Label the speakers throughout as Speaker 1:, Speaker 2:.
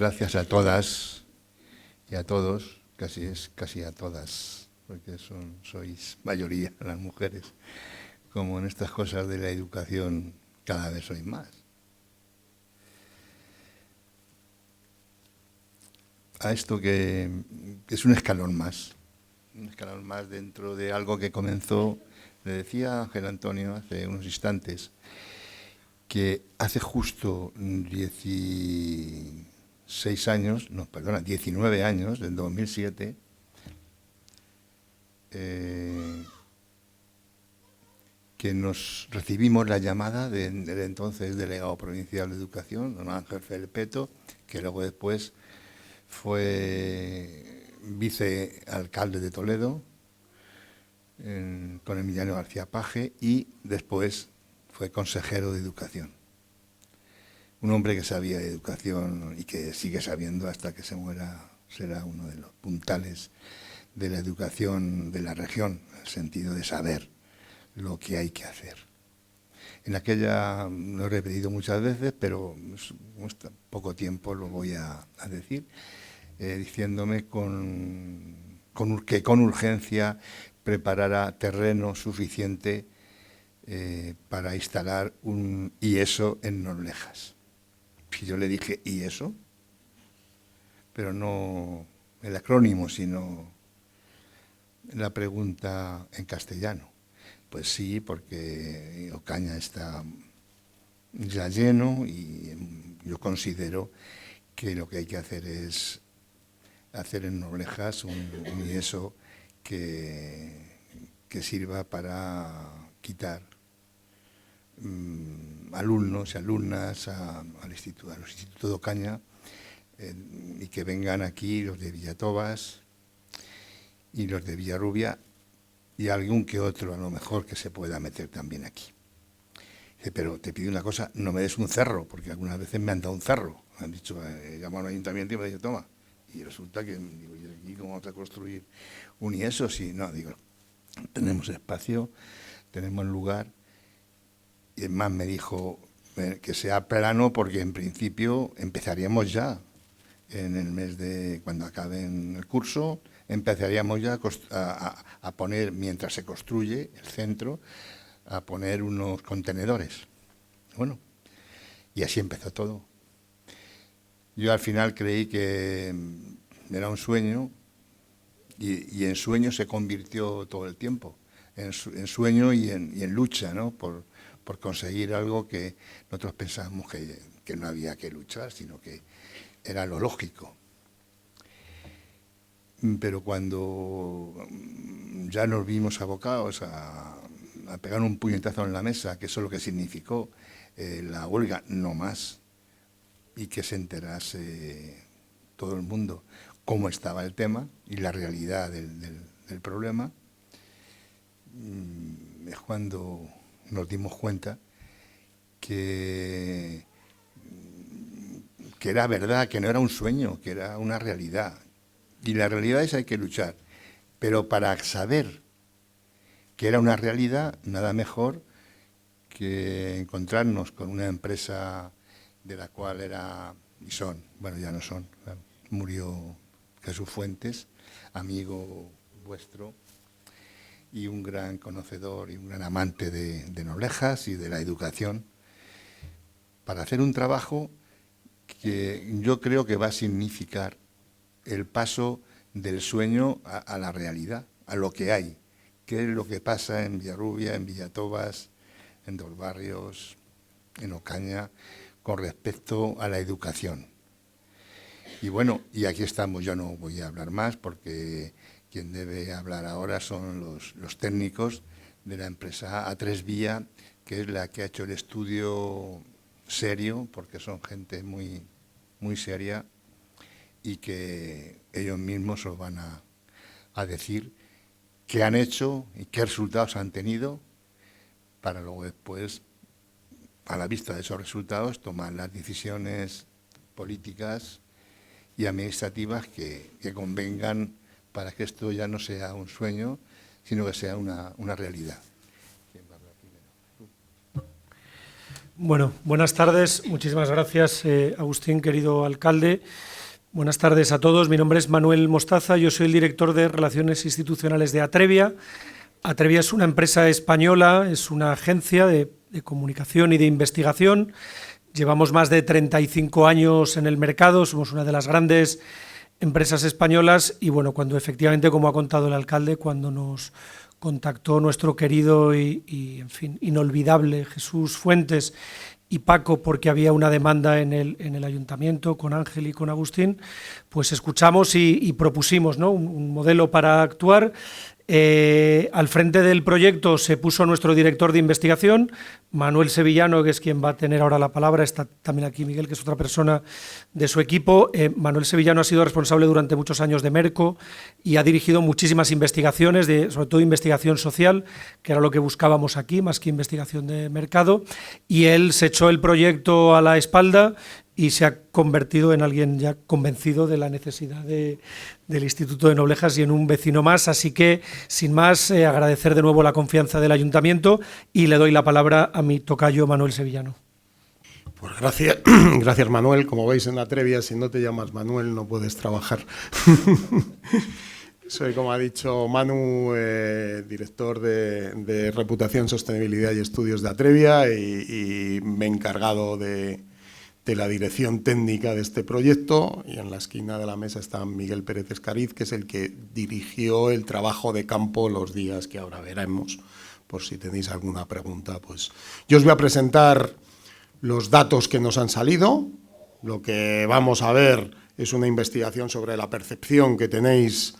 Speaker 1: gracias a todas y a todos, casi a todas, porque sois mayoría las mujeres, como en estas cosas de la educación cada vez sois más. A esto que es un escalón más dentro de algo que comenzó, le decía Ángel Antonio hace unos instantes, que hace justo 19 años, del 2007, que nos recibimos la llamada del entonces delegado provincial de Educación, don Ángel Felpeto, que luego después fue vicealcalde de Toledo, con Emiliano García Paje, y después fue consejero de Educación. Un hombre que sabía de educación y que sigue sabiendo hasta que se muera, será uno de los puntales de la educación de la región, en el sentido de saber lo que hay que hacer. En aquella lo he repetido muchas veces, pero en poco tiempo lo voy a decir, diciéndome que con urgencia preparara terreno suficiente para instalar un IESO en Noblejas. Y yo le dije, ¿y eso? Pero no el acrónimo, sino la pregunta en castellano. Pues sí, porque Ocaña está ya lleno y yo considero que lo que hay que hacer es hacer en Noblejas un IESO que sirva para quitar alumnos y alumnas a los institutos de Ocaña y que vengan aquí los de Villatobas y los de Villarrubia y algún que otro a lo mejor que se pueda meter también aquí. Dice, pero te pido una cosa, no me des un cerro, porque algunas veces me han dado un cerro. Me han dicho, llamaron al ayuntamiento y me han dicho, toma. Y resulta que, digo, ¿y aquí cómo vamos a construir un IESO? Si no, digo, tenemos espacio, tenemos lugar. Y además me dijo que sea plano porque en principio empezaríamos ya en el mes de, cuando acaben el curso, empezaríamos ya a poner, mientras se construye el centro, a poner unos contenedores. Bueno, y así empezó todo. Yo al final creí que era un sueño y en sueño se convirtió todo el tiempo, en sueño y en lucha, ¿no? Por conseguir algo que nosotros pensábamos que no había que luchar, sino que era lo lógico. Pero cuando ya nos vimos abocados a pegar un puñetazo en la mesa, que eso es lo que significó la huelga, no más, y que se enterase todo el mundo cómo estaba el tema y la realidad del problema, es cuando nos dimos cuenta que era verdad, que no era un sueño, que era una realidad. Y la realidad es que hay que luchar. Pero para saber que era una realidad, nada mejor que encontrarnos con una empresa de la cual era, y son, bueno, ya no son, murió Jesús Fuentes, amigo vuestro, y un gran conocedor y un gran amante de Noblejas y de la educación, para hacer un trabajo que yo creo que va a significar el paso del sueño a la realidad, a lo que hay, qué es lo que pasa en Villarrubia, en Villatobas, en Dos Barrios, en Ocaña, con respecto a la educación. Y bueno, y aquí estamos, yo no voy a hablar más porque quien debe hablar ahora son los técnicos de la empresa A3 Vía, que es la que ha hecho el estudio serio, porque son gente muy, muy seria, y que ellos mismos os van a decir qué han hecho y qué resultados han tenido, para luego después, a la vista de esos resultados, tomar las decisiones políticas y administrativas que convengan para que esto ya no sea un sueño, sino que sea una realidad.
Speaker 2: Bueno, buenas tardes. Muchísimas gracias, Agustín, querido alcalde. Buenas tardes a todos. Mi nombre es Manuel Mostaza. Yo soy el director de Relaciones Institucionales de Atrevia. Atrevia es una empresa española, es una agencia de comunicación y de investigación. Llevamos más de 35 años en el mercado, somos una de las grandes empresas españolas y, bueno, cuando efectivamente, como ha contado el alcalde, cuando nos contactó nuestro querido y en fin, inolvidable Jesús Fuentes y Paco, porque había una demanda en el ayuntamiento con Ángel y con Agustín, pues escuchamos y propusimos, ¿no?, un modelo para actuar. Al frente del proyecto se puso nuestro director de investigación, Manuel Sevillano, que es quien va a tener ahora la palabra. Está también aquí Miguel, que es otra persona de su equipo. Manuel Sevillano ha sido responsable durante muchos años de Merco y ha dirigido muchísimas investigaciones, sobre todo investigación social, que era lo que buscábamos aquí, más que investigación de mercado, y él se echó el proyecto a la espalda y se ha convertido en alguien ya convencido de la necesidad del Instituto de Noblejas y en un vecino más. Así que, sin más, agradecer de nuevo la confianza del Ayuntamiento y le doy la palabra a mi tocayo Manuel Sevillano.
Speaker 3: Pues gracias, gracias Manuel. Como veis en Atrevia, si no te llamas Manuel no puedes trabajar. Soy, como ha dicho Manu, director de Reputación, Sostenibilidad y Estudios de Atrevia y me he encargado de la dirección técnica de este proyecto, y en la esquina de la mesa está Miguel Pérez Escariz, que es el que dirigió el trabajo de campo los días que ahora veremos, por si tenéis alguna pregunta. Pues yo os voy a presentar los datos que nos han salido. Lo que vamos a ver es una investigación sobre la percepción que tenéis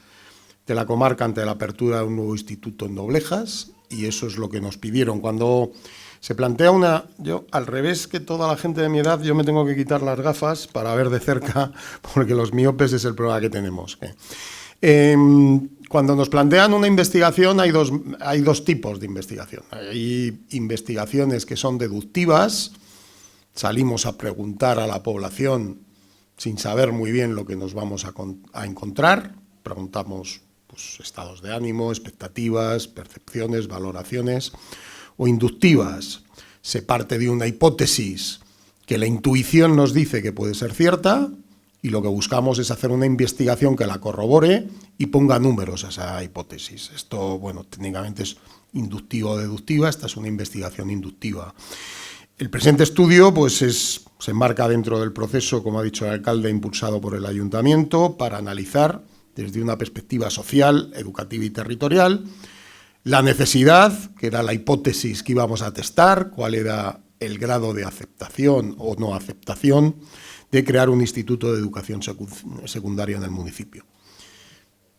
Speaker 3: de la comarca ante la apertura de un nuevo instituto en Noblejas, y eso es lo que nos pidieron. Cuando se plantea yo, al revés que toda la gente de mi edad, yo me tengo que quitar las gafas para ver de cerca, porque los miopes es el problema que tenemos. Cuando nos plantean una investigación, hay dos tipos de investigación. Hay investigaciones que son deductivas, salimos a preguntar a la población sin saber muy bien lo que nos vamos a encontrar, preguntamos pues, estados de ánimo, expectativas, percepciones, valoraciones, o inductivas. Se parte de una hipótesis que la intuición nos dice que puede ser cierta y lo que buscamos es hacer una investigación que la corrobore y ponga números a esa hipótesis. Esto, bueno, técnicamente es inductiva o deductiva, esta es una investigación inductiva. El presente estudio pues se enmarca dentro del proceso, como ha dicho el alcalde, impulsado por el ayuntamiento para analizar desde una perspectiva social, educativa y territorial la necesidad, que era la hipótesis que íbamos a testar, cuál era el grado de aceptación o no aceptación de crear un instituto de educación secundaria en el municipio.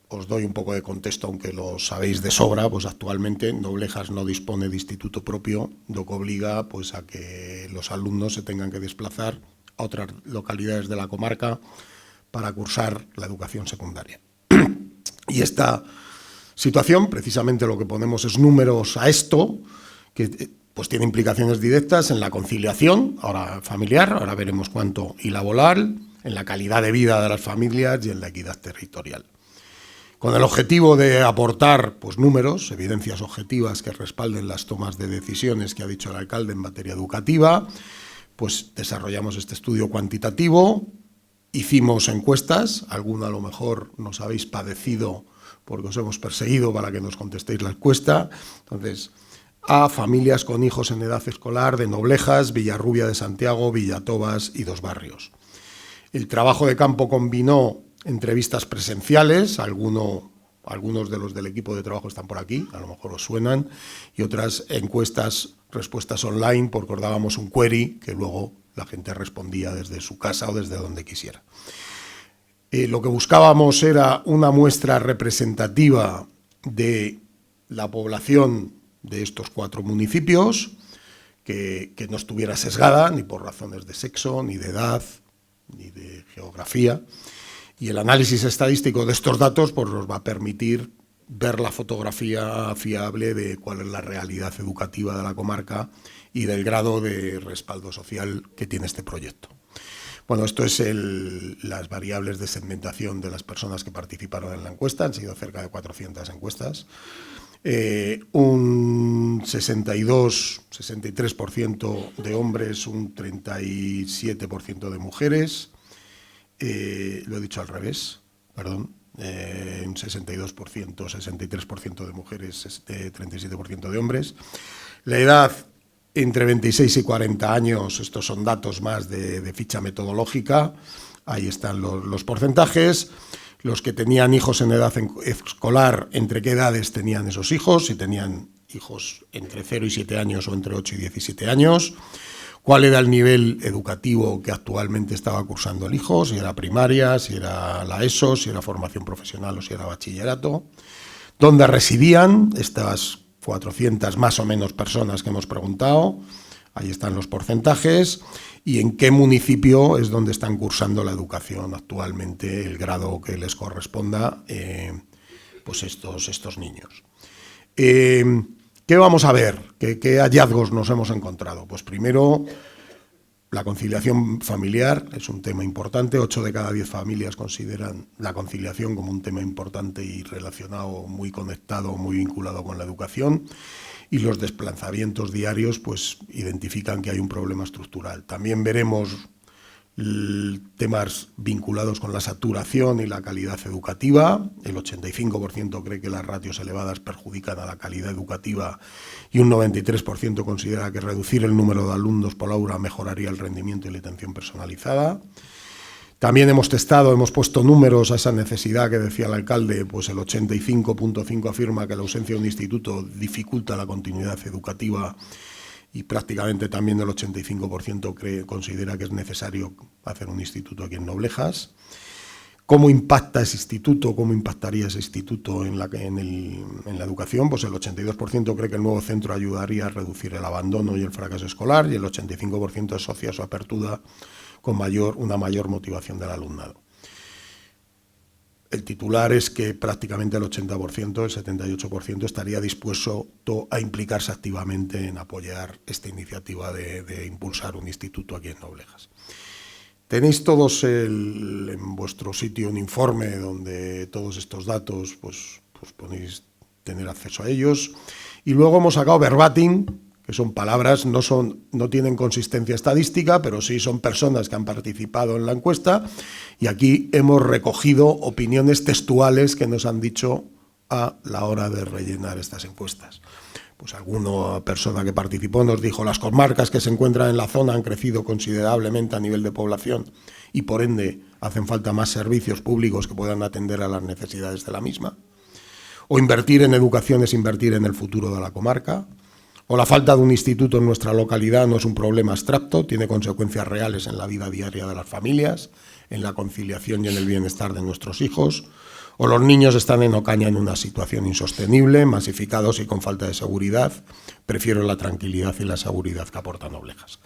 Speaker 3: Os doy un poco de contexto, aunque lo sabéis de sobra, pues actualmente Noblejas no dispone de instituto propio, lo que obliga pues, a que los alumnos se tengan que desplazar a otras localidades de la comarca para cursar la educación secundaria. Y esta situación, precisamente lo que ponemos es números a esto, que pues tiene implicaciones directas en la conciliación, ahora familiar, ahora veremos cuánto, y laboral, en la calidad de vida de las familias y en la equidad territorial. Con el objetivo de aportar pues, números, evidencias objetivas que respalden las tomas de decisiones que ha dicho el alcalde en materia educativa, pues desarrollamos este estudio cuantitativo, hicimos encuestas, alguna a lo mejor nos habéis padecido porque os hemos perseguido para que nos contestéis la encuesta. Entonces, a familias con hijos en edad escolar de Noblejas, Villarrubia de Santiago, Villatobas y Dos Barrios. El trabajo de campo combinó entrevistas presenciales, algunos de los del equipo de trabajo están por aquí, a lo mejor os suenan, y otras encuestas, respuestas online, porque os dábamos un query que luego la gente respondía desde su casa o desde donde quisiera. Lo que buscábamos era una muestra representativa de la población de estos 4 municipios, que no estuviera sesgada ni por razones de sexo, ni de edad, ni de geografía. Y el análisis estadístico de estos datos pues, nos va a permitir ver la fotografía fiable de cuál es la realidad educativa de la comarca y del grado de respaldo social que tiene este proyecto. Bueno, esto es las variables de segmentación de las personas que participaron en la encuesta, han sido cerca de 400 encuestas. un 63% de hombres, un 37% de mujeres. Lo he dicho al revés, perdón. Un 62%, 63% de mujeres, 37% de hombres. La edad entre 26 y 40 años, estos son datos más de ficha metodológica, ahí están los porcentajes. Los que tenían hijos en edad escolar, ¿entre qué edades tenían esos hijos? Si tenían hijos entre 0 y 7 años o entre 8 y 17 años. ¿Cuál era el nivel educativo que actualmente estaba cursando el hijo? Si era primaria, si era la ESO, si era formación profesional o si era bachillerato. ¿Dónde residían estas 400 más o menos personas que hemos preguntado? Ahí están los porcentajes. ¿Y en qué municipio es donde están cursando la educación actualmente, el grado que les corresponda, pues estos niños? ¿Qué vamos a ver? ¿Qué hallazgos nos hemos encontrado? Pues primero, la conciliación familiar es un tema importante. 8 de cada 10 familias consideran la conciliación como un tema importante y relacionado, muy conectado, muy vinculado con la educación. Y los desplazamientos diarios pues identifican que hay un problema estructural. También veremos temas vinculados con la saturación y la calidad educativa. El 85% cree que las ratios elevadas perjudican a la calidad educativa y un 93% considera que reducir el número de alumnos por aula mejoraría el rendimiento y la atención personalizada. También hemos puesto números a esa necesidad que decía el alcalde, pues el 85.5 afirma que la ausencia de un instituto dificulta la continuidad educativa y prácticamente también el 85% considera que es necesario hacer un instituto aquí en Noblejas. ¿Cómo impacta ese instituto? ¿Cómo impactaría ese instituto en la educación? Pues el 82% cree que el nuevo centro ayudaría a reducir el abandono y el fracaso escolar y el 85% asocia su apertura con una mayor motivación del alumnado. El titular es que prácticamente el 80%, el 78% estaría dispuesto a implicarse activamente en apoyar esta iniciativa de impulsar un instituto aquí en Noblejas. Tenéis todos en vuestro sitio un informe donde todos estos datos pues podéis tener acceso a ellos. Y luego hemos sacado verbatim, que son palabras, no tienen consistencia estadística, pero sí son personas que han participado en la encuesta, y aquí hemos recogido opiniones textuales que nos han dicho a la hora de rellenar estas encuestas. Pues alguna persona que participó nos dijo: las comarcas que se encuentran en la zona han crecido considerablemente a nivel de población y por ende hacen falta más servicios públicos que puedan atender a las necesidades de la misma. O invertir en educación es invertir en el futuro de la comarca. O la falta de un instituto en nuestra localidad no es un problema abstracto, tiene consecuencias reales en la vida diaria de las familias, en la conciliación y en el bienestar de nuestros hijos. O los niños están en Ocaña en una situación insostenible, masificados y con falta de seguridad. Prefiero la tranquilidad y la seguridad que aporta Noblejas.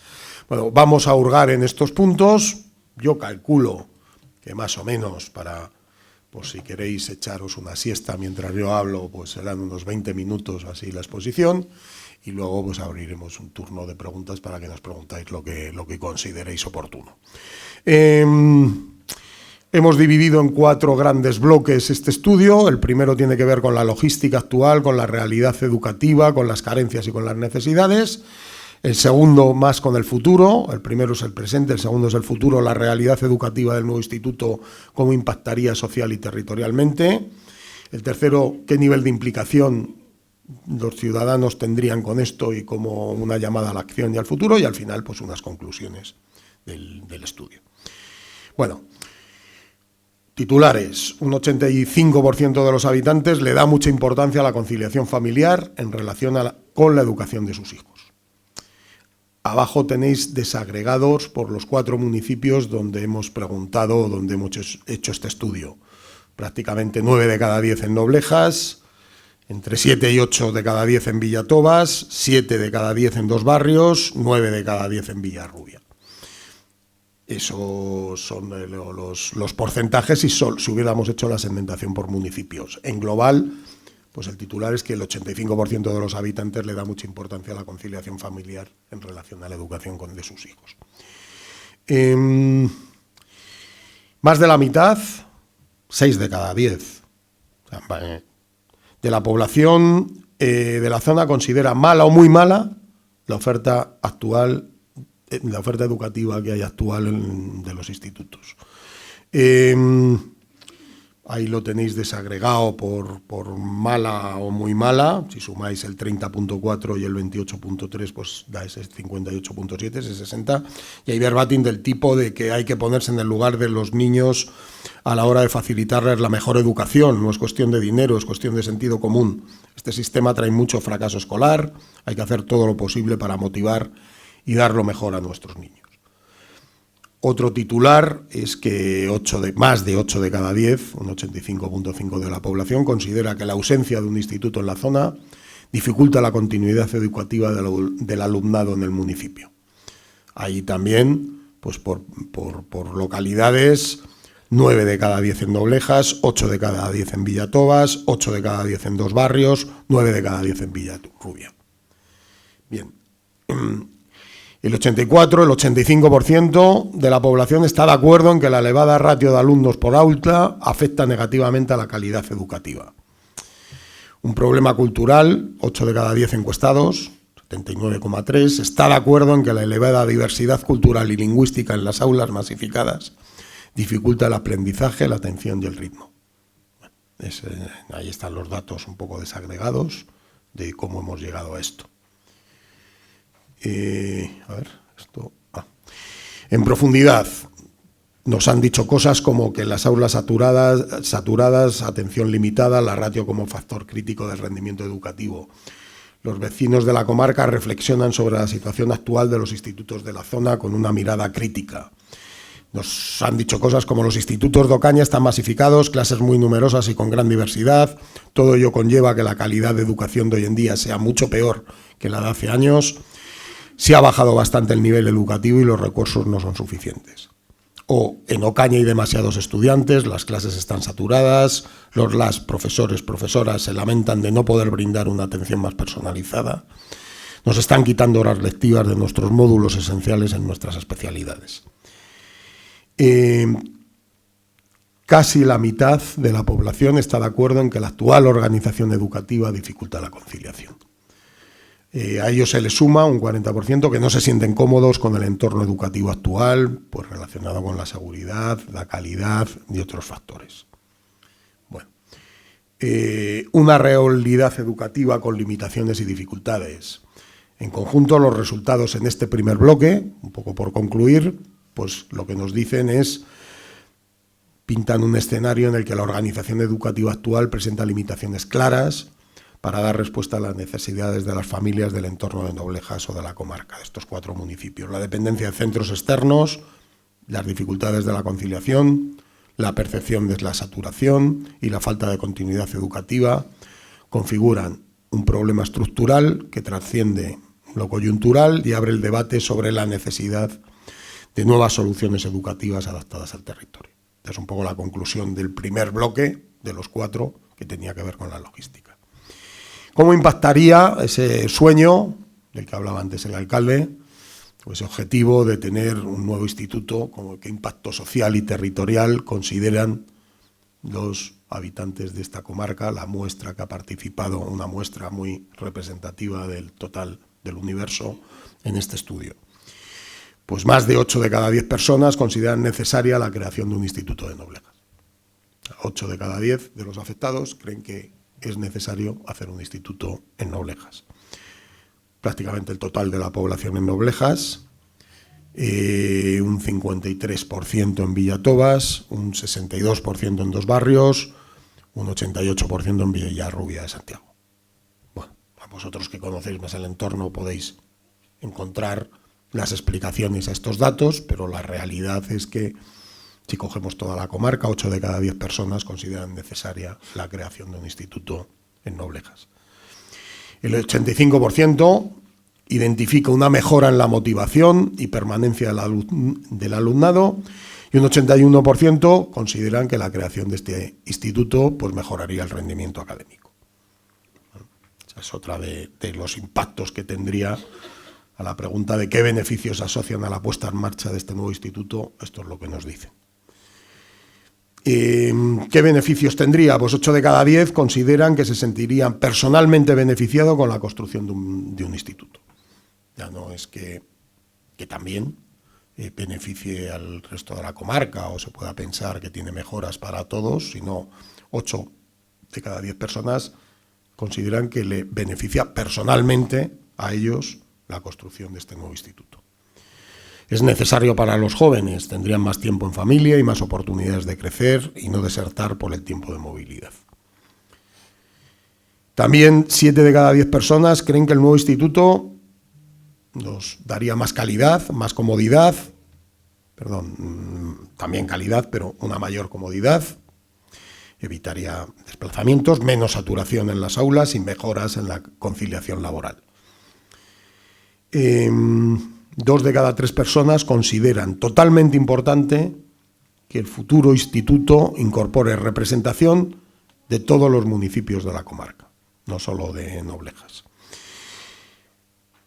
Speaker 3: Bueno, vamos a hurgar en estos puntos. Yo calculo que más o menos por si queréis echaros una siesta mientras yo hablo, pues serán unos 20 minutos así la exposición. Y luego pues abriremos un turno de preguntas para que nos preguntáis lo que consideréis oportuno. Hemos dividido en 4 grandes bloques este estudio. El primero tiene que ver con la logística actual, con la realidad educativa, con las carencias y con las necesidades. El segundo más con el futuro. El primero es el presente, el segundo es el futuro, la realidad educativa del nuevo instituto, cómo impactaría social y territorialmente. El tercero, qué nivel de implicación los ciudadanos tendrían con esto y como una llamada a la acción y al futuro, y al final pues unas conclusiones del estudio. Bueno, titulares. Un 85% de los habitantes le da mucha importancia a la conciliación familiar en relación con la educación de sus hijos. Abajo tenéis desagregados por los 4 municipios donde hemos preguntado, donde hemos hecho este estudio. Prácticamente 9 de cada 10 en Noblejas, entre 7 y 8 de cada 10 en Villatobas, 7 de cada 10 en Dos Barrios, 9 de cada 10 en Villarrubia. Esos son los porcentajes si hubiéramos hecho la segmentación por municipios. En global, pues el titular es que el 85% de los habitantes le da mucha importancia a la conciliación familiar en relación a la educación de sus hijos. Más de la mitad, 6 de cada 10. De la población de la zona considera mala o muy mala la oferta actual, la oferta educativa que hay actual de los institutos. Ahí lo tenéis desagregado por mala o muy mala. Si sumáis el 30.4 y el 28.3, pues da ese 58.7, ese 60. Y hay verbatim del tipo de que hay que ponerse en el lugar de los niños a la hora de facilitarles la mejor educación. No es cuestión de dinero, es cuestión de sentido común. Este sistema trae mucho fracaso escolar. Hay que hacer todo lo posible para motivar y dar lo mejor a nuestros niños. Otro titular es que más de 8 de cada 10, un 85.5% de la población, considera que la ausencia de un instituto en la zona dificulta la continuidad educativa del alumnado en el municipio. Ahí también, pues por localidades, 9 de cada 10 en Noblejas, 8 de cada 10 en Villatobas, 8 de cada 10 en Dos Barrios, 9 de cada 10 en Villarrubia. Bien. El 85% de la población está de acuerdo en que la elevada ratio de alumnos por aula afecta negativamente a la calidad educativa. Un problema cultural, 8 de cada 10 encuestados, 79,3%, está de acuerdo en que la elevada diversidad cultural y lingüística en las aulas masificadas dificulta el aprendizaje, la atención y el ritmo. Ahí están los datos un poco desagregados de cómo hemos llegado a esto. En profundidad, nos han dicho cosas como que en las aulas saturadas, atención limitada, la ratio como factor crítico del rendimiento educativo. Los vecinos de la comarca reflexionan sobre la situación actual de los institutos de la zona con una mirada crítica. Nos han dicho cosas como los institutos de Ocaña están masificados, clases muy numerosas y con gran diversidad. Todo ello conlleva que la calidad de educación de hoy en día sea mucho peor que la de hace años. Se ha bajado bastante el nivel educativo y los recursos no son suficientes. O en Ocaña hay demasiados estudiantes, las clases están saturadas, las profesores, profesoras se lamentan de no poder brindar una atención más personalizada. Nos están quitando horas lectivas de nuestros módulos esenciales en nuestras especialidades. Casi la mitad de la población está de acuerdo en que la actual organización educativa dificulta la conciliación. A ello se le suma un 40% que no se sienten cómodos con el entorno educativo actual, pues relacionado con la seguridad, la calidad y otros factores. Bueno, una realidad educativa con limitaciones y dificultades. En conjunto, los resultados en este primer bloque, un poco por concluir, pues lo que nos dicen es, pintan un escenario en el que la organización educativa actual presenta limitaciones claras para dar respuesta a las necesidades de las familias del entorno de Noblejas o de la comarca, de estos 4 municipios. La dependencia de centros externos, las dificultades de la conciliación, la percepción de la saturación y la falta de continuidad educativa configuran un problema estructural que trasciende lo coyuntural y abre el debate sobre la necesidad de nuevas soluciones educativas adaptadas al territorio. Esta es un poco la conclusión del primer bloque de los 4 que tenía que ver con la logística. ¿Cómo impactaría ese sueño del que hablaba antes el alcalde, o ese objetivo de tener un nuevo instituto? ¿Qué impacto social y territorial consideran los habitantes de esta comarca, la muestra que ha participado, una muestra muy representativa del total del universo en este estudio? Pues más de 8 de cada 10 personas consideran necesaria la creación de un instituto de Noblejas. 8 de cada 10 de los afectados creen que es necesario hacer un instituto en Noblejas. Prácticamente el total de la población en Noblejas, un 53% en Villatobas, un 62% en Dos Barrios, un 88% en Villarrubia de Santiago. Bueno, a vosotros que conocéis más el entorno podéis encontrar las explicaciones a estos datos, pero la realidad es que si cogemos toda la comarca, 8 de cada 10 personas consideran necesaria la creación de un instituto en Noblejas. El 85% identifica una mejora en la motivación y permanencia del alumnado y un 81% consideran que la creación de este instituto pues, mejoraría el rendimiento académico. Esa es otra de los impactos que tendría. A la pregunta de qué beneficios asocian a la puesta en marcha de este nuevo instituto, esto es lo que nos dicen. ¿Qué beneficios tendría? Pues 8 de cada 10 consideran que se sentirían personalmente beneficiados con la construcción de un instituto. Ya no es que también beneficie al resto de la comarca o se pueda pensar que tiene mejoras para todos, sino 8 de cada 10 personas consideran que le beneficia personalmente a ellos la construcción de este nuevo instituto. Es necesario para los jóvenes, tendrían más tiempo en familia y más oportunidades de crecer y no desertar por el tiempo de movilidad. También 7 de cada 10 personas creen que el nuevo instituto nos daría más calidad, más comodidad, también calidad, pero una mayor comodidad, evitaría desplazamientos, menos saturación en las aulas y mejoras en la conciliación laboral. 2 de cada 3 personas consideran totalmente importante que el futuro instituto incorpore representación de todos los municipios de la comarca, no solo de Noblejas.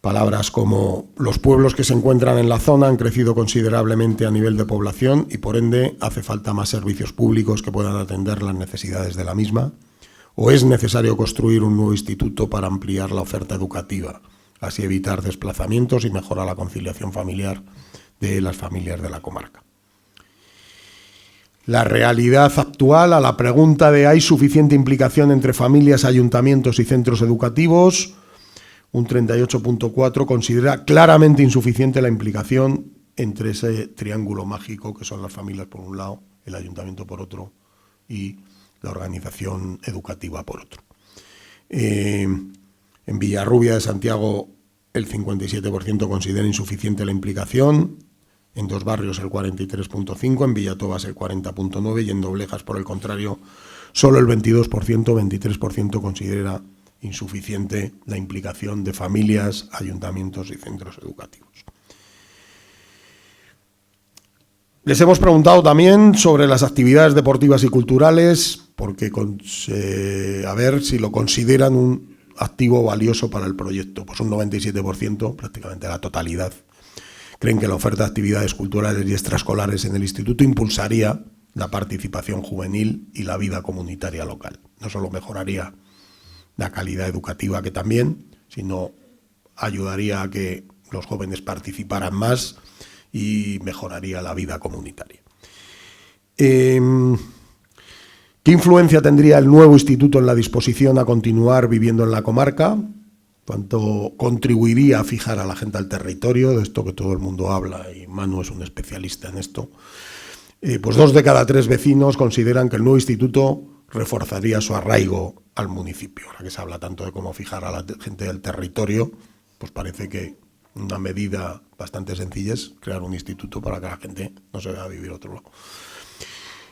Speaker 3: Palabras como los pueblos que se encuentran en la zona han crecido considerablemente a nivel de población y por ende hace falta más servicios públicos que puedan atender las necesidades de la misma, o es necesario construir un nuevo instituto para ampliar la oferta educativa, así evitar desplazamientos y mejorar la conciliación familiar de las familias de la comarca. La realidad actual, a la pregunta de ¿hay suficiente implicación entre familias, ayuntamientos y centros educativos?, un 38.4 considera claramente insuficiente la implicación entre ese triángulo mágico que son las familias por un lado, el ayuntamiento por otro y la organización educativa por otro. En Villarrubia de Santiago el 57% considera insuficiente la implicación, en Dos Barrios el 43.5%, en Villatobas el 40.9% y en Noblejas, por el contrario, solo el 23% considera insuficiente la implicación de familias, ayuntamientos y centros educativos. Les hemos preguntado también sobre las actividades deportivas y culturales, porque a ver si lo consideran un activo valioso para el proyecto. Pues un 97%, prácticamente la totalidad, creen que la oferta de actividades culturales y extraescolares en el instituto impulsaría la participación juvenil y la vida comunitaria local. No solo mejoraría la calidad educativa, que también, sino ayudaría a que los jóvenes participaran más y mejoraría la vida comunitaria. ¿Qué influencia tendría el nuevo instituto en la disposición a continuar viviendo en la comarca? ¿Cuánto contribuiría a fijar a la gente al territorio? De esto que todo el mundo habla, y Manu es un especialista en esto. Pues 2 de cada 3 vecinos consideran que el nuevo instituto reforzaría su arraigo al municipio. Ahora que se habla tanto de cómo fijar a la gente del territorio, pues parece que una medida bastante sencilla es crear un instituto para que la gente no se vaya a vivir a otro lado.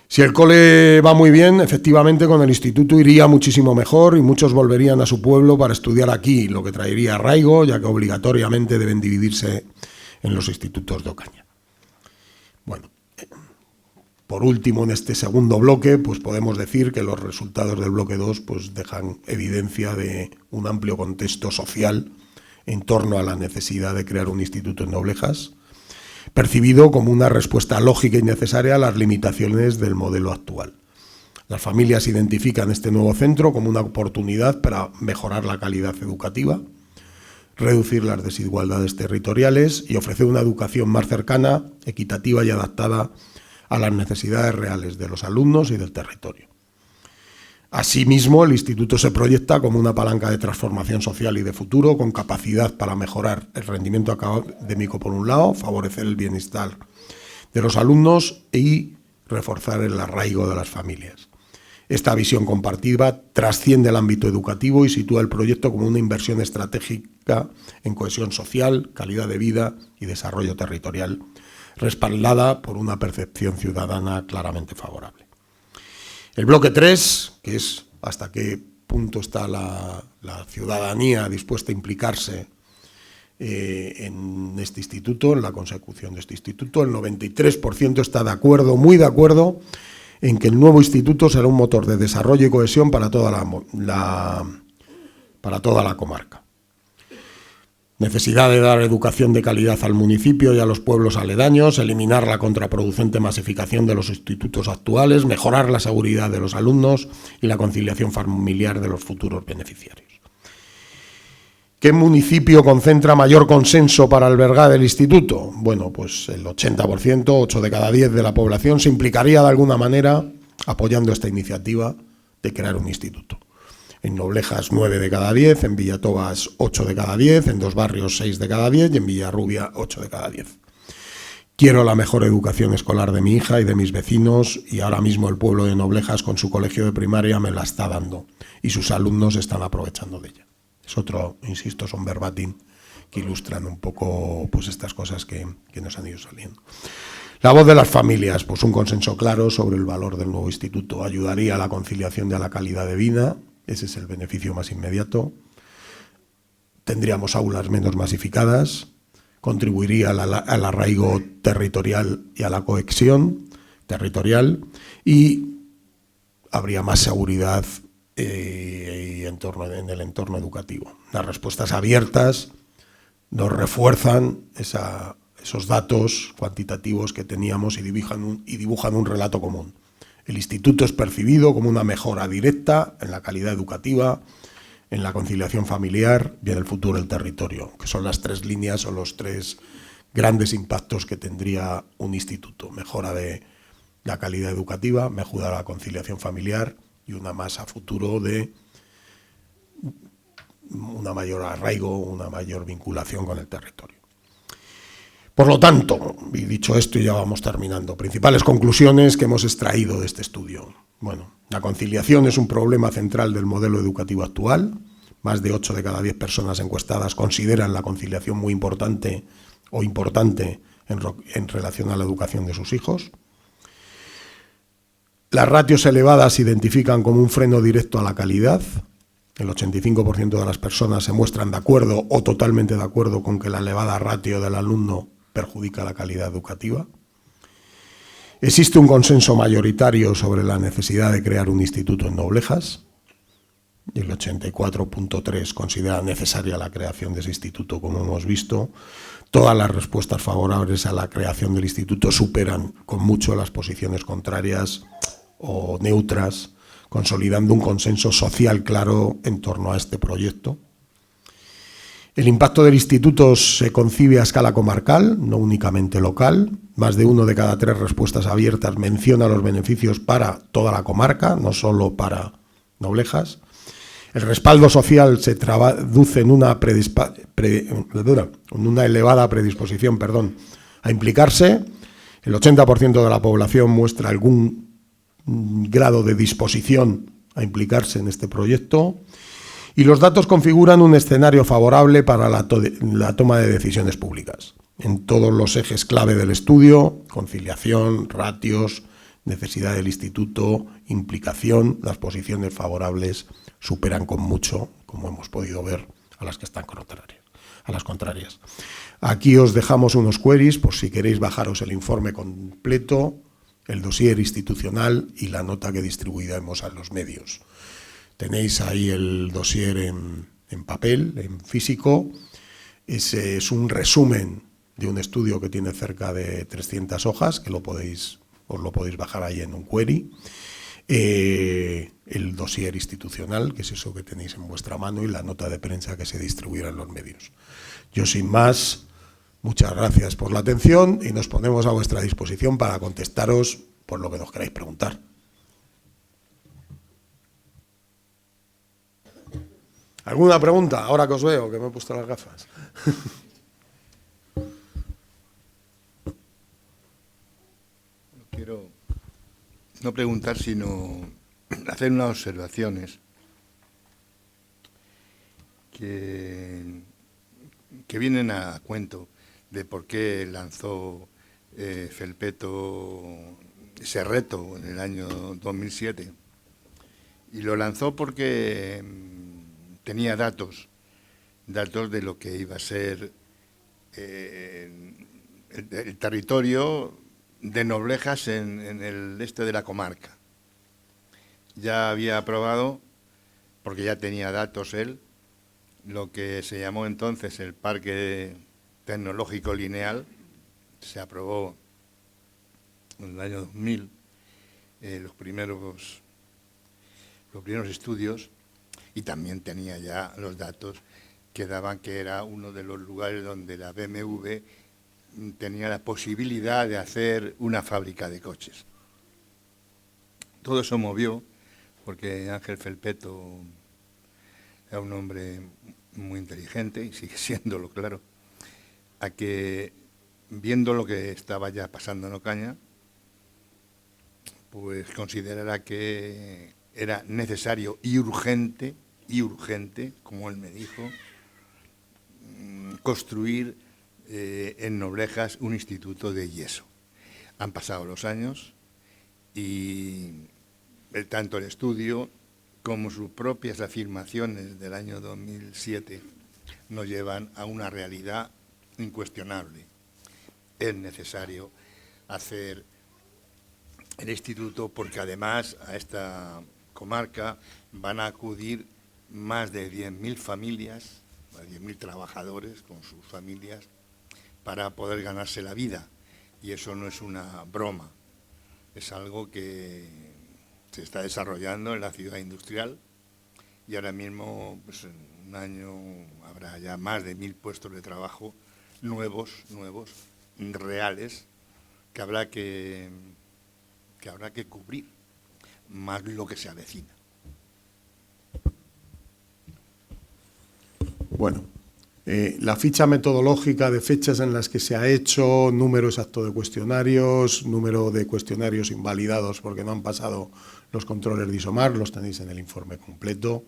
Speaker 3: Si el cole va muy bien, efectivamente con el instituto iría muchísimo mejor y muchos volverían a su pueblo para estudiar aquí, lo que traería arraigo, ya que obligatoriamente deben dividirse en los institutos de Ocaña. Bueno, por último, en este segundo bloque, pues podemos decir que los resultados del bloque 2 pues dejan evidencia de un amplio contexto social en torno a la necesidad de crear un instituto en Noblejas, percibido como una respuesta lógica y necesaria a las limitaciones del modelo actual. Las familias identifican este nuevo centro como una oportunidad para mejorar la calidad educativa, reducir las desigualdades territoriales y ofrecer una educación más cercana, equitativa y adaptada a las necesidades reales de los alumnos y del territorio. Asimismo, el instituto se proyecta como una palanca de transformación social y de futuro, con capacidad para mejorar el rendimiento académico por un lado, favorecer el bienestar de los alumnos y reforzar el arraigo de las familias. Esta visión compartida trasciende el ámbito educativo y sitúa el proyecto como una inversión estratégica en cohesión social, calidad de vida y desarrollo territorial, respaldada por una percepción ciudadana claramente favorable. El bloque 3, que es hasta qué punto está la ciudadanía dispuesta a implicarse en este instituto, en la consecución de este instituto, el 93% está de acuerdo, muy de acuerdo, en que el nuevo instituto será un motor de desarrollo y cohesión para toda la comarca. Necesidad de dar educación de calidad al municipio y a los pueblos aledaños, eliminar la contraproducente masificación de los institutos actuales, mejorar la seguridad de los alumnos y la conciliación familiar de los futuros beneficiarios. ¿Qué municipio concentra mayor consenso para albergar el instituto? Bueno, pues el 80%, 8 de cada 10 de la población se implicaría de alguna manera apoyando esta iniciativa de crear un instituto. En Noblejas 9 de cada 10, en Villatobas 8 de cada 10, en Dos Barrios 6 de cada 10 y en Villarrubia 8 de cada 10. Quiero la mejor educación escolar de mi hija y de mis vecinos y ahora mismo el pueblo de Noblejas con su colegio de primaria me la está dando y sus alumnos están aprovechando de ella. Es otro, insisto, son verbatim que ilustran un poco pues estas cosas que nos han ido saliendo. La voz de las familias, pues un consenso claro sobre el valor del nuevo instituto. Ayudaría a la conciliación y a la calidad de vida, ese es el beneficio más inmediato. Tendríamos aulas menos masificadas, contribuiría al arraigo territorial y a la cohesión territorial y habría más seguridad en el entorno educativo. Las respuestas abiertas nos refuerzan esos datos cuantitativos que teníamos y dibujan un relato común. El instituto es percibido como una mejora directa en la calidad educativa, en la conciliación familiar y en el futuro del territorio, que son las 3 líneas o los 3 grandes impactos que tendría un instituto. Mejora de la calidad educativa, mejora de la conciliación familiar y una más a futuro de una mayor arraigo, una mayor vinculación con el territorio. Por lo tanto, y dicho esto, ya vamos terminando, principales conclusiones que hemos extraído de este estudio. Bueno, la conciliación es un problema central del modelo educativo actual. Más de 8 de cada 10 personas encuestadas consideran la conciliación muy importante o importante en relación a la educación de sus hijos. Las ratios elevadas se identifican como un freno directo a la calidad. El 85% de las personas se muestran de acuerdo o totalmente de acuerdo con que la elevada ratio del alumno perjudica la calidad educativa. Existe un consenso mayoritario sobre la necesidad de crear un instituto en Noblejas. Y el 84.3% considera necesaria la creación de ese instituto, como hemos visto. Todas las respuestas favorables a la creación del instituto superan con mucho las posiciones contrarias o neutras, consolidando un consenso social claro en torno a este proyecto. El impacto del instituto se concibe a escala comarcal, no únicamente local. Más de 1 de cada 3 respuestas abiertas menciona los beneficios para toda la comarca, no solo para Noblejas. El respaldo social se traduce en una elevada predisposición a implicarse. El 80% de la población muestra algún grado de disposición a implicarse en este proyecto. Y los datos configuran un escenario favorable para la toma de decisiones públicas. En todos los ejes clave del estudio, conciliación, ratios, necesidad del instituto, implicación, las posiciones favorables superan con mucho, como hemos podido ver, a las que están contrarias, a las contrarias. Aquí os dejamos unos queries por si queréis bajaros el informe completo, el dossier institucional y la nota que distribuiremos a los medios. Tenéis ahí el dossier en papel, en físico. Ese es un resumen de un estudio que tiene cerca de 300 hojas, que os lo podéis bajar ahí en un query. El dossier institucional, que es eso que tenéis en vuestra mano, y la nota de prensa que se distribuirá en los medios. Yo, sin más, muchas gracias por la atención y nos ponemos a vuestra disposición para contestaros por lo que nos queráis preguntar. ¿Alguna pregunta? Ahora que os veo, que me he puesto las gafas.
Speaker 1: Quiero no preguntar, sino hacer unas observaciones que vienen a cuento de por qué lanzó Felpeto ese reto en el año 2007. Y lo lanzó porque tenía datos de lo que iba a ser el territorio de Noblejas en el este de la comarca. Ya había aprobado, porque ya tenía datos él, lo que se llamó entonces el Parque Tecnológico Lineal. Se aprobó en el año 2000 los primeros estudios, y también tenía ya los datos que daban que era uno de los lugares donde la BMW tenía la posibilidad de hacer una fábrica de coches. Todo eso movió, porque Ángel Felpeto era un hombre muy inteligente, y sigue siéndolo, claro, a que, viendo lo que estaba ya pasando en Ocaña, pues considerara que era necesario y urgente, como él me dijo, construir en Noblejas un instituto de yeso. Han pasado los años y tanto el estudio como sus propias afirmaciones del año 2007 nos llevan a una realidad incuestionable. Es necesario hacer el instituto, porque además a esta comarca van a acudir más de 10.000 familias, 10.000 trabajadores con sus familias, para poder ganarse la vida. Y eso no es una broma, es algo que se está desarrollando en la ciudad industrial, y ahora mismo, pues en un año, habrá ya más de 1.000 puestos de trabajo nuevos, reales, que habrá que cubrir, más lo que se avecina.
Speaker 3: Bueno, la ficha metodológica de fechas en las que se ha hecho, número exacto de cuestionarios, número de cuestionarios invalidados porque no han pasado los controles de ISOMAR, los tenéis en el informe completo.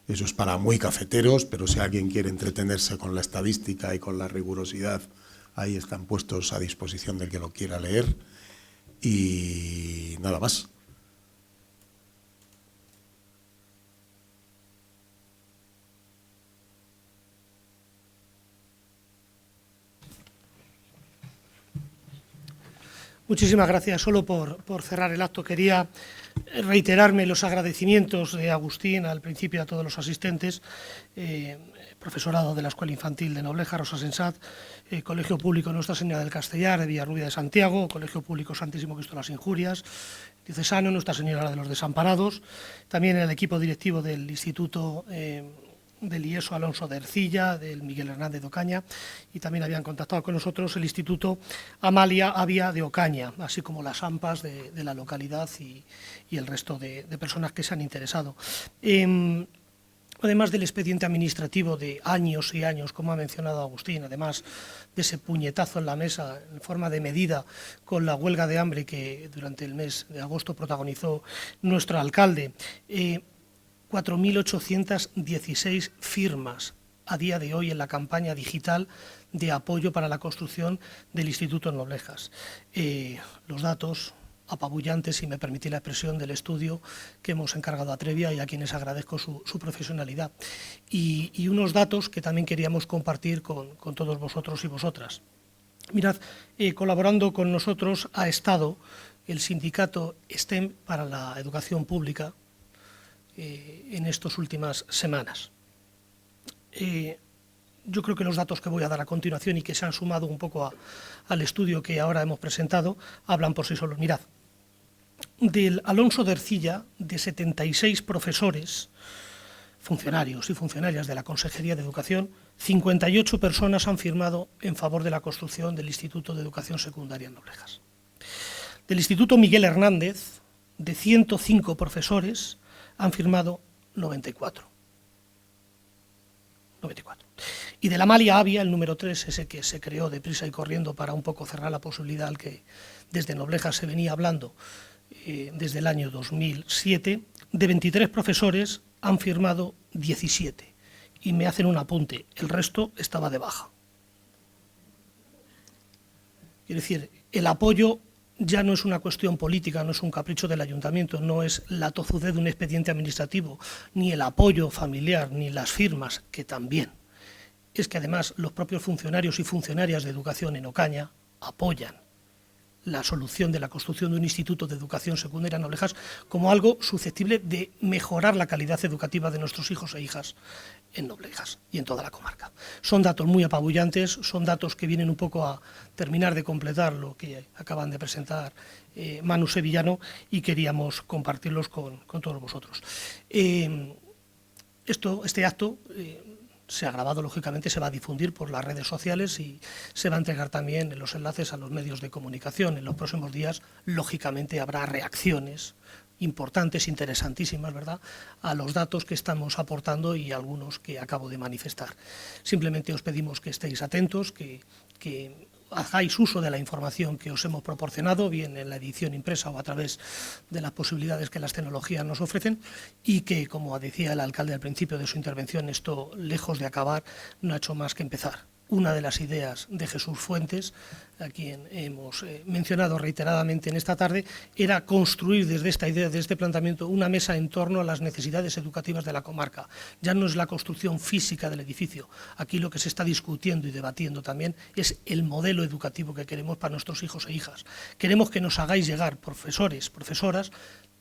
Speaker 3: Eso es para muy cafeteros, pero si alguien quiere entretenerse con la estadística y con la rigurosidad, ahí están puestos a disposición del que lo quiera leer. Y nada más.
Speaker 2: Muchísimas gracias. Solo por cerrar el acto, quería reiterarme los agradecimientos de Agustín al principio a todos los asistentes, profesorado de la Escuela Infantil de Noblejas, Rosa Sensat, Colegio Público Nuestra Señora del Castellar de Villarrubia de Santiago, Colegio Público Santísimo Cristo de las Injurias, Diocesano, Nuestra Señora de los Desamparados, también el equipo directivo del Instituto del IESO Alonso de Ercilla, del Miguel Hernández de Ocaña, y también habían contactado con nosotros el Instituto Amalia Avia de Ocaña, así como las AMPAs de la localidad y el resto de personas que se han interesado. Además del expediente administrativo de años y años, como ha mencionado Agustín, además de ese puñetazo en la mesa en forma de medida con la huelga de hambre que durante el mes de agosto protagonizó nuestro alcalde, 4.816 firmas a día de hoy en la campaña digital de apoyo para la construcción del Instituto en Noblejas. Los datos apabullantes, si me permitís la expresión, del estudio que hemos encargado a Atrevia, y a quienes agradezco su profesionalidad. Y unos datos que también queríamos compartir con todos vosotros y vosotras. Mirad, colaborando con nosotros ha estado el sindicato STEM para la educación pública en estas últimas semanas. Yo creo que los datos que voy a dar a continuación y que se han sumado un poco al estudio que ahora hemos presentado hablan por sí solos. Mirad, del Alonso de Ercilla, de 76 profesores, funcionarios y funcionarias de la Consejería de Educación, 58 personas han firmado en favor de la construcción del Instituto de Educación Secundaria en Noblejas. Del Instituto Miguel Hernández, de 105 profesores, han firmado 94. Y de la Amalia Avia, el número 3, ese que se creó deprisa y corriendo para un poco cerrar la posibilidad al que desde Noblejas se venía hablando desde el año 2007, de 23 profesores han firmado 17. Y me hacen un apunte, el resto estaba de baja. Es decir, el apoyo ya no es una cuestión política, no es un capricho del ayuntamiento, no es la tozudez de un expediente administrativo, ni el apoyo familiar, ni las firmas, que también. Es que además los propios funcionarios y funcionarias de educación en Ocaña apoyan
Speaker 4: la solución de la construcción de un instituto de educación secundaria en Noblejas como algo susceptible de mejorar la calidad educativa de nuestros hijos e hijas en Noblejas y en toda la comarca. Son datos muy apabullantes, son datos que vienen un poco a terminar de completar lo que acaban de presentar Manu Sevillano, y queríamos compartirlos con todos vosotros. Este acto se ha grabado, lógicamente, se va a difundir por las redes sociales y se va a entregar también en los enlaces a los medios de comunicación. En los próximos días, lógicamente, habrá reacciones importantes, interesantísimas, ¿verdad?, a los datos que estamos aportando y algunos que acabo de manifestar. Simplemente os pedimos que estéis atentos, que hagáis uso de la información que os hemos proporcionado, bien en la edición impresa o a través de las posibilidades que las tecnologías nos ofrecen, y que, como decía el alcalde al principio de su intervención, esto, lejos de acabar, no ha hecho más que empezar. Una de las ideas de Jesús Fuentes, a quien hemos mencionado reiteradamente en esta tarde, era construir desde esta idea, desde este planteamiento, una mesa en torno a las necesidades educativas de la comarca. Ya no es la construcción física del edificio. Aquí lo que se está discutiendo y debatiendo también es el modelo educativo que queremos para nuestros hijos e hijas. Queremos que nos hagáis llegar, profesores, profesoras,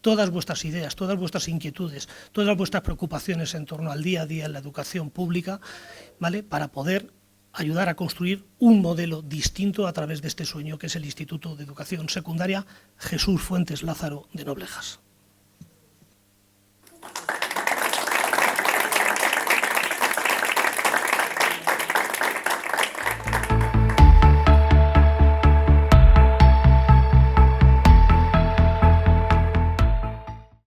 Speaker 4: todas vuestras ideas, todas vuestras inquietudes, todas vuestras preocupaciones en torno al día a día en la educación pública, ¿vale?, para poder ayudar a construir un modelo distinto a través de este sueño que es el Instituto de Educación Secundaria Jesús Fuentes Lázaro de Noblejas.